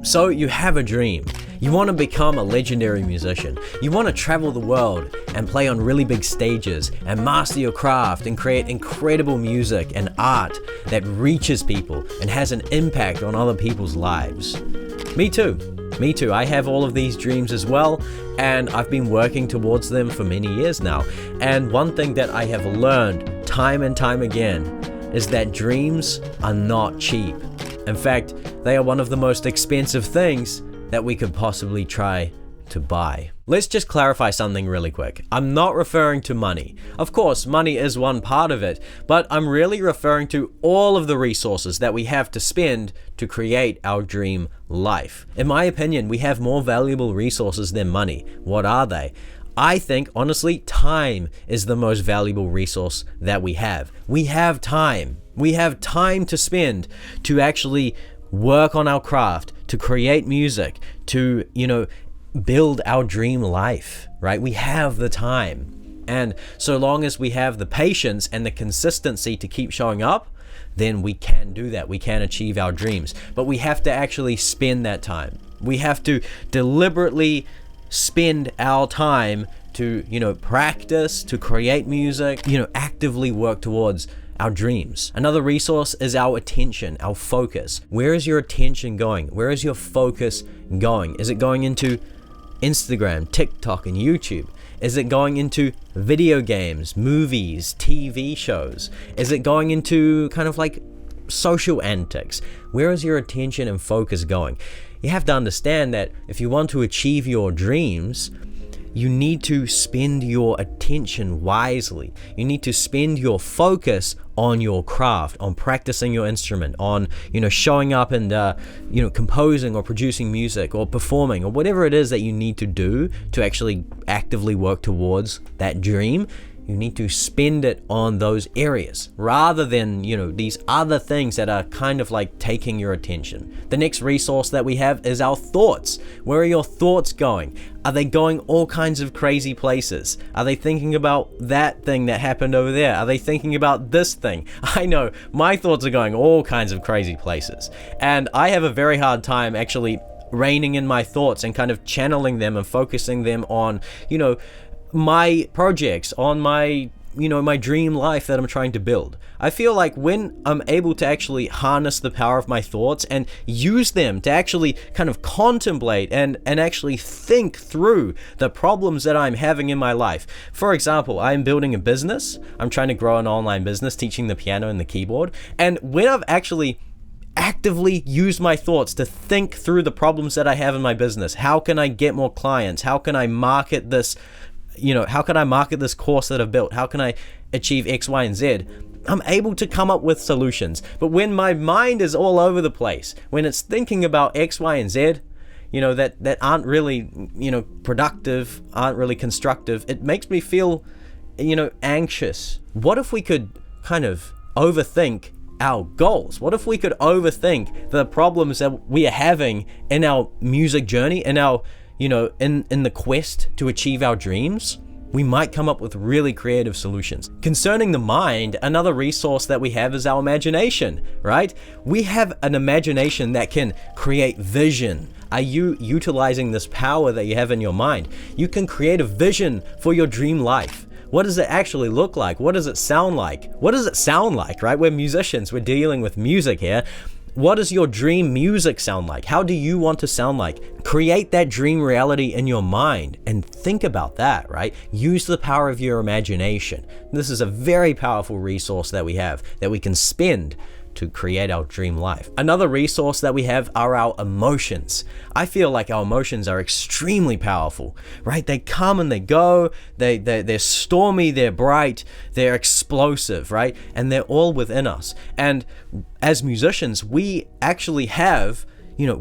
So you have a dream. You want to become a legendary musician. You want to travel the world and play on really big stages and master your craft and create incredible music and art that reaches people and has an impact on other people's lives. Me too. I have all of these dreams as well, and I've been working towards them for many years now. And one thing that I have learned time and time again is that dreams are not cheap. In fact, they are one of the most expensive things that we could possibly try to buy. Let's just clarify something really quick. I'm not referring to money. Of course, money is one part of it, but I'm really referring to all of the resources that we have to spend to create our dream life. In my opinion, we have more valuable resources than money. What are they? I think, honestly, time is the most valuable resource that we have. We have time. We have time to spend to actually work on our craft, to create music, to, build our dream life, right? We have the time. And so long as we have the patience and the consistency to keep showing up, then we can do that. We can achieve our dreams. But we have to actually spend that time. We have to deliberately spend our time to, practice, to create music, actively work towards our dreams. Another resource is our attention, our focus. Where is your attention going? Where is your focus going? Is it going into Instagram, TikTok, and YouTube? Is it going into video games, movies, TV shows? Is it going into kind of like social antics? Where is your attention and focus going? You have to understand that if you want to achieve your dreams, you need to spend your attention wisely. You need to spend your focus on your craft, on practicing your instrument, on, showing up and, composing or producing music or performing or whatever it is that you need to do to actually actively work towards that dream. You need to spend it on those areas rather than, these other things that are kind of like taking your attention. The next resource that we have is our thoughts. Where are your thoughts going? Are they going all kinds of crazy places? Are they thinking about that thing that happened over there? Are they thinking about this thing? I know my thoughts are going all kinds of crazy places. And I have a very hard time actually reining in my thoughts and kind of channeling them and focusing them on, my projects, on my my dream life that I'm trying to build. I feel like when I'm able to actually harness the power of my thoughts and use them to actually kind of contemplate and actually think through the problems that I'm having in my life. For example, I'm building a business. I'm trying to grow an online business, teaching the piano and the keyboard. And when I've actually actively use my thoughts to think through the problems that I have in my business, how can I get more clients? How can I market this? How can I market this course that I've built? How can I achieve X, Y, and Z? I'm able to come up with solutions. But when my mind is all over the place, when it's thinking about X, Y, and Z, that aren't really, productive, aren't really constructive, it makes me feel, anxious. What if we could kind of overthink our goals? What if we could overthink the problems that we are having in our music journey, in our in the quest to achieve our dreams? We might come up with really creative solutions. Concerning the mind, another resource that we have is our imagination, right? We have an imagination that can create vision. Are you utilizing this power that you have in your mind? You can create a vision for your dream life. What does it actually look like? What does it sound like? What does it sound like, right? We're musicians, we're dealing with music here. What does your dream music sound like? How do you want to sound like? Create that dream reality in your mind and think about that, right? Use the power of your imagination. This is a very powerful resource that we have that we can spend to create our dream life. Another resource that we have are our emotions. I feel like our emotions are extremely powerful, right? They come and they go. They're stormy, they're bright, they're explosive, right? And they're all within us. And as musicians, we actually have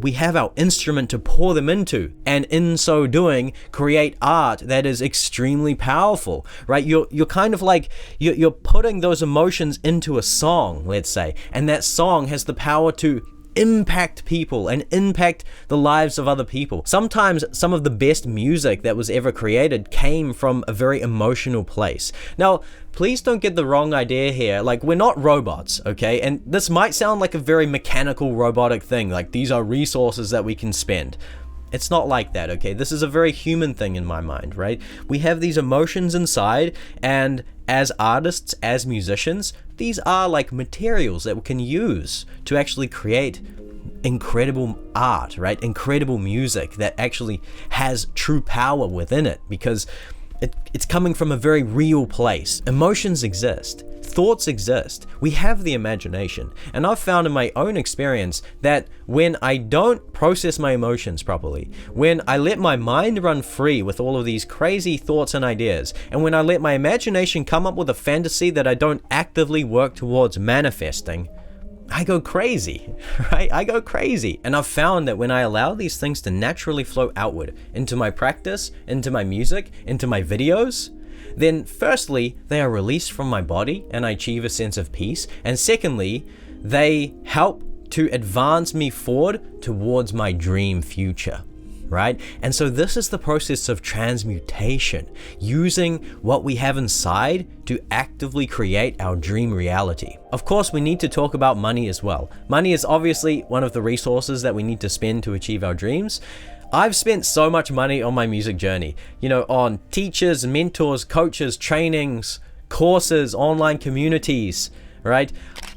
we have our instrument to pour them into, and in so doing, create art that is extremely powerful, right? You're kind of like, you're putting those emotions into a song, let's say, and that song has the power to impact people and impact the lives of other people. Sometimes some of the best music that was ever created came from a very emotional place. Now, please don't get the wrong idea here. Like, we're not robots, okay? And this might sound like a very mechanical, robotic thing. Like, these are resources that we can spend. It's not like that, okay? This is a very human thing in my mind, right? We have these emotions inside, and as artists, as musicians, these are like materials that we can use to actually create incredible art, right? Incredible music that actually has true power within it, because it's coming from a very real place. Emotions exist. Thoughts exist. We have the imagination. And I've found in my own experience that when I don't process my emotions properly, when I let my mind run free with all of these crazy thoughts and ideas, and when I let my imagination come up with a fantasy that I don't actively work towards manifesting, I go crazy, right? I go crazy. And I've found that when I allow these things to naturally flow outward into my practice, into my music, into my videos, then firstly, they are released from my body and I achieve a sense of peace. And secondly, they help to advance me forward towards my dream future, right? And so this is the process of transmutation, using what we have inside to actively create our dream reality. Of course, we need to talk about money as well. Money is obviously one of the resources that we need to spend to achieve our dreams. I've spent so much money on my music journey, on teachers, mentors, coaches, trainings, courses, online communities, right?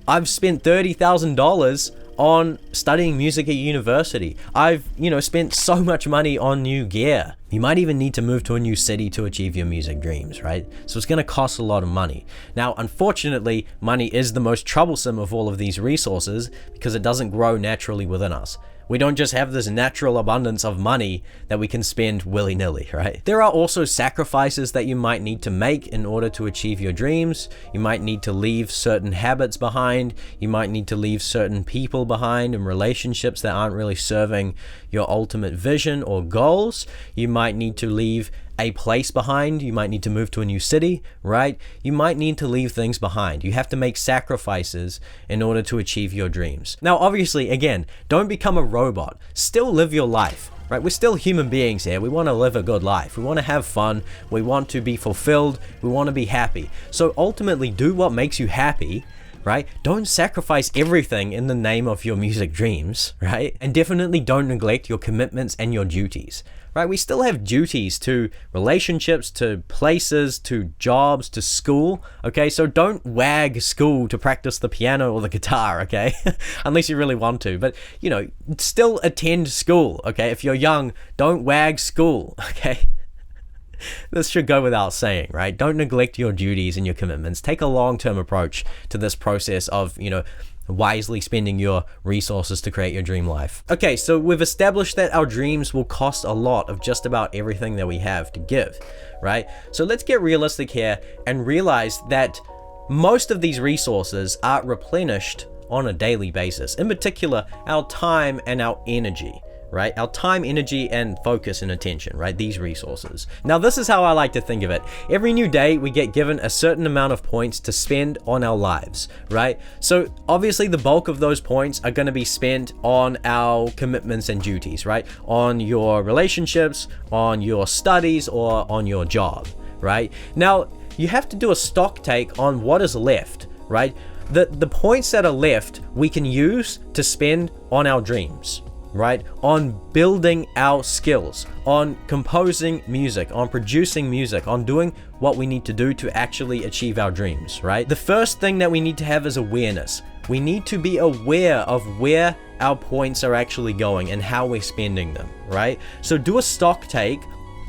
I've spent $30,000 on studying music at university. I've, spent so much money on new gear. You might even need to move to a new city to achieve your music dreams, right? So it's going to cost a lot of money. Now, unfortunately, money is the most troublesome of all of these resources because it doesn't grow naturally within us. We don't just have this natural abundance of money that we can spend willy-nilly, right? There are also sacrifices that you might need to make in order to achieve your dreams. You might need to leave certain habits behind. You might need to leave certain people behind and relationships that aren't really serving your ultimate vision or goals. You might need to leave a place behind. You might need to move to a new city, right? You might need to leave things behind. You have to make sacrifices in order to achieve your dreams. Now, obviously, again, don't become a robot. Still live your life, right? We're still human beings here. We want to live a good life. We want to have fun. We want to be fulfilled. We want to be happy. So ultimately, do what makes you happy, right? Don't sacrifice everything in the name of your music dreams, right? And definitely don't neglect your commitments and your duties, right? We still have duties to relationships, to places, to jobs, to school, okay? So don't wag school to practice the piano or the guitar, okay? Unless you really want to, but still attend school, okay? If you're young, don't wag school, okay? This should go without saying, right? Don't neglect your duties and your commitments. Take a long-term approach to this process of, wisely spending your resources to create your dream life. Okay, so we've established that our dreams will cost a lot of just about everything that we have to give, right? So let's get realistic here and realize that most of these resources are replenished on a daily basis. In particular, our time and our energy, right? Our time, energy, and focus and attention, right? These resources. Now, this is how I like to think of it. Every new day, we get given a certain amount of points to spend on our lives, right? So obviously the bulk of those points are going to be spent on our commitments and duties, right? On your relationships, on your studies, or on your job, right? Now, you have to do a stock take on what is left, right? The points that are left, we can use to spend on our dreams, right? On building our skills, on composing music, on producing music, on doing what we need to do to actually achieve our dreams, right? The first thing that we need to have is awareness. We need to be aware of where our points are actually going and how we're spending them, right? So do a stock take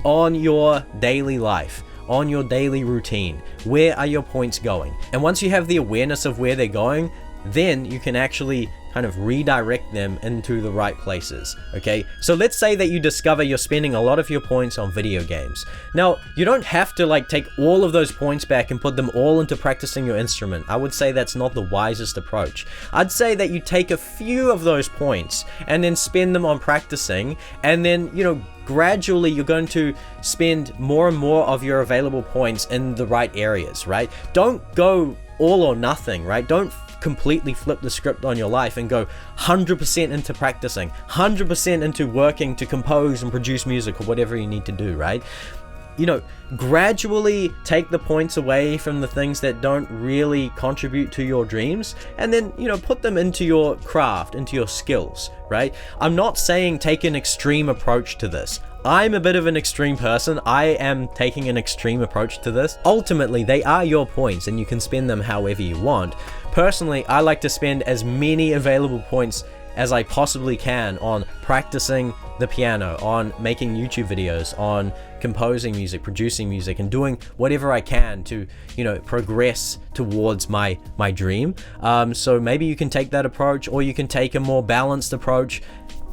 on your daily life, on your daily routine. Where are your points going? And once you have the awareness of where they're going, then you can actually kind of redirect them into the right places, okay? So let's say that you discover you're spending a lot of your points on video games. Now, you don't have to take all of those points back and put them all into practicing your instrument. I would say that's not the wisest approach. I'd say that you take a few of those points and then spend them on practicing, and then, gradually you're going to spend more and more of your available points in the right areas, right? Don't go all or nothing, right? Don't completely flip the script on your life and go 100% into practicing, 100% into working to compose and produce music or whatever you need to do, right? You know, gradually take the points away from the things that don't really contribute to your dreams, and then, you know, put them into your craft, into your skills, right? I'm not saying take an extreme approach to this. I'm a bit of an extreme person. I am taking an extreme approach to this. Ultimately, they are your points and you can spend them however you want. Personally, I like to spend as many available points as I possibly can on practicing the piano, on making YouTube videos, on composing music, producing music, and doing whatever I can to, you know, progress towards my dream. So maybe you can take that approach, or you can take a more balanced approach.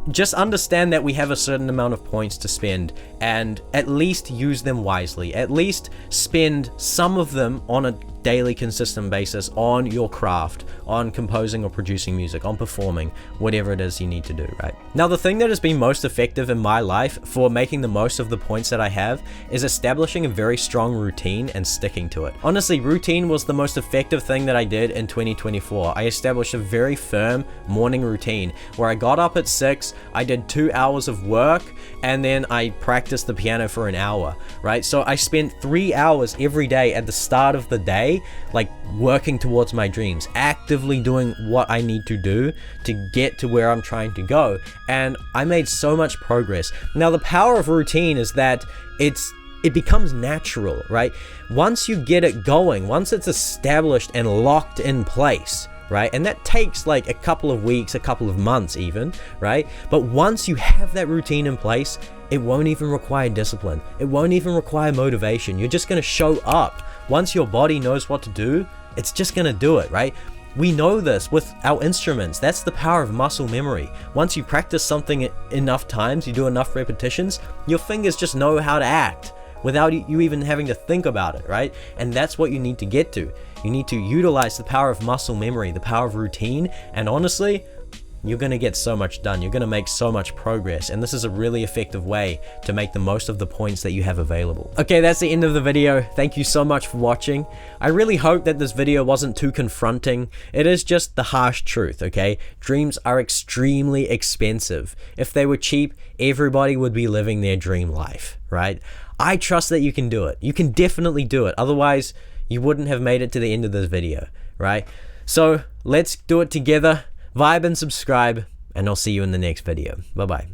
Just understand that we have a certain amount of points to spend, and at least use them wisely. At least spend some of them on a daily, consistent basis on your craft, on composing or producing music, on performing, whatever it is you need to do, right? Now, the thing that has been most effective in my life for making the most of the points that I have is establishing a very strong routine and sticking to it. Honestly, routine was the most effective thing that I did in 2024. I established a very firm morning routine where I got up at 6, I did 2 hours of work, and then I practiced the piano for an hour, right? So I spent 3 hours every day at the start of the day, like working towards my dreams, actively doing what I need to do to get to where I'm trying to go. And I made so much progress. Now, the power of routine is that it becomes natural, right? Once you get it going, once it's established and locked in place, right? And that takes like a couple of weeks, a couple of months even, right? But once you have that routine in place, it won't even require discipline. It won't even require motivation. You're just gonna show up. Once your body knows what to do, it's just gonna do it, right? We know this with our instruments. That's the power of muscle memory. Once you practice something enough times, you do enough repetitions, your fingers just know how to act without you even having to think about it, right? And that's what you need to get to. You need to utilize the power of muscle memory, the power of routine, and honestly, you're going to get so much done. You're going to make so much progress, and this is a really effective way to make the most of the points that you have available. Okay, that's the end of the video. Thank you so much for watching. I really hope that this video wasn't too confronting. It is just the harsh truth, okay? Dreams are extremely expensive. If they were cheap, everybody would be living their dream life, right? I trust that you can do it. You can definitely do it. Otherwise, you wouldn't have made it to the end of this video, right? So let's do it together. Vibe and subscribe, and I'll see you in the next video. Bye-bye.